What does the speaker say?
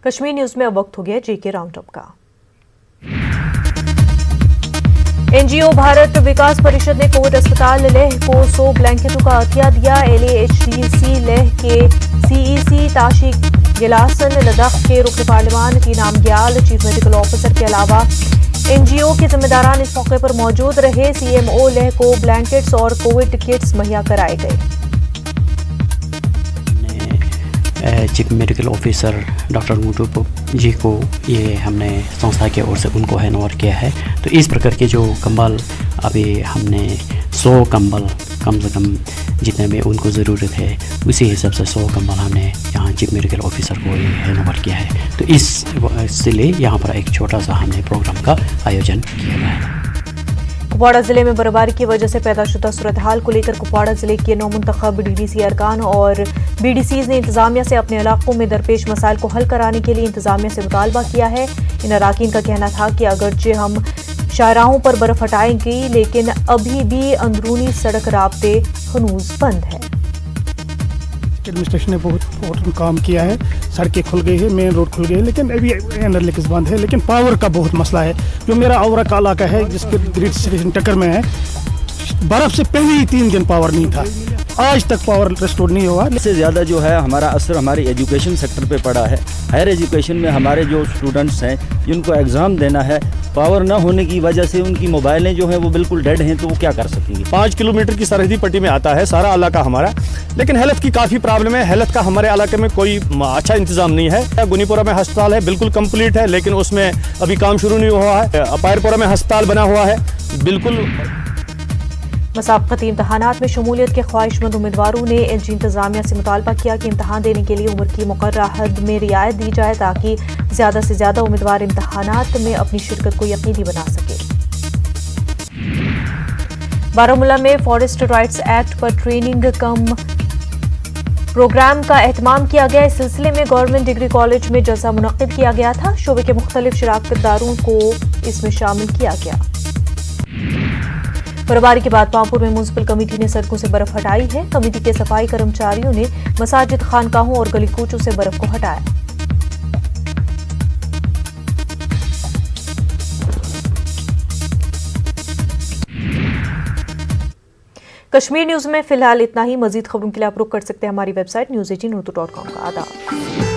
Kashmir news में अब वक्त हो गया जेके राउंडअप का। एनजीओ भारत विकास परिषद ने कोविड अस्पताल लेह को 100 ब्लैंकेटों का अतिया दिया। LAHDC लेह के CEC ताशिक गिलासन, लद्दाख के रुकन पार्लिमान की नाम ग्याल, चीफ मेडिकल ऑफिसर के अलावा एनजीओ के जिम्मेदारान इस मौके पर मौजूद रहे। CMO लेह को ब्लैंकेट्स और कोविड किट्स मुहैया कराए गए। चीफ मेडिकल ऑफिसर डॉक्टर मुटू जी को ये हमने संस्था की ओर से उनको हैंडओवर किया है। तो इस प्रकार के जो कंबल अभी हमने 100 कंबल कम से कम जितने में उनको ज़रूरत है उसी हिसाब से 100 कंबल हमने यहाँ चीफ मेडिकल ऑफिसर को हैंडओवर किया है। तो इसलिए यहाँ पर एक छोटा सा हमने प्रोग्राम का आयोजन किया गया है। कुपवाड़ा जिले में बर्फबारी की वजह से पैदाशुदा सूरत हाल को लेकर कुपवाड़ा जिले के नौमुंतखब DDC अरकान और BDCs ने इंतजामिया से अपने इलाकों में दरपेश मसाइल को हल कराने के लिए इंतजामिया से मुतालबा किया है। इन अराकीन का कहना था कि अगरचे हम शाहराहों पर बर्फ हटाएंगे लेकिन अभी भी अंदरूनी सड़क राब्ते हनूज बंद है। एडमिनिस्ट्रेशन ने बहुत काम किया है, सड़कें खुल गई है, मेन रोड खुल गई है, लेकिन अभी अंडर लिंकेज बंद है। लेकिन पावर का बहुत मसला है। जो मेरा औरा का इलाका है जिसके ग्रिड स्टेशन टक्कर में है, बर्फ से पहले ही 3 दिन पावर नहीं था, आज तक पावर रिस्टोर नहीं हुआ। इससे ज़्यादा जो है हमारा असर हमारी एजुकेशन सेक्टर पे पड़ा है। हायर एजुकेशन में हमारे जो स्टूडेंट्स हैं जिनको एग्ज़ाम देना है, पावर न होने की वजह से उनकी मोबाइलें जो हैं वो बिल्कुल डेड हैं, तो वो क्या कर सकेंगे। 5 किलोमीटर की सरहदी पट्टी में आता है सारा इलाका हमारा, लेकिन हेल्थ की काफ़ी प्रॉब्लम है। हेल्थ का हमारे इलाके में कोई अच्छा इंतजाम नहीं है। गुनीपुरा में अस्पताल है, बिल्कुल कंप्लीट है, लेकिन उसमें अभी काम शुरू नहीं हुआ है। अपायरपुरा में अस्पताल बना हुआ है, बिल्कुल। मुसाबकती इम्तहानात में शमूलियत के ख्वाहिशमंद उम्मीदवारों ने LG इंतजामिया से मुतालबा किया कि इम्तहान देने के लिए उम्र की मुकर्ररा हद में रियायत दी जाए ताकि ज़्यादा से ज़्यादा उम्मीदवार इम्तहानात में अपनी शिरकत को यकीनी बना सके। बारामूला में फॉरेस्ट राइट्स एक्ट पर ट्रेनिंग कम प्रोग्राम का एहतमाम किया गया। इस सिलसिले में गवर्नमेंट डिग्री कॉलेज में जलसा मुनक्किद किया गया था। शोबे के मुख्तलिफ शराकतदारों को इसमें शामिल किया गया। बर्फबारी के बाद पामपुर में म्युनिसिपल कमेटी ने सड़कों से बर्फ हटाई है। कमेटी के सफाई कर्मचारियों ने मसाजिद, खानकाहों और गली कूचों से बर्फ को हटाया। कश्मीर न्यूज में फिलहाल इतना ही। मजीद खबरों के लिए आप रुख कर सकते हैं हमारी वेबसाइट news18urdu.com का। आदाब।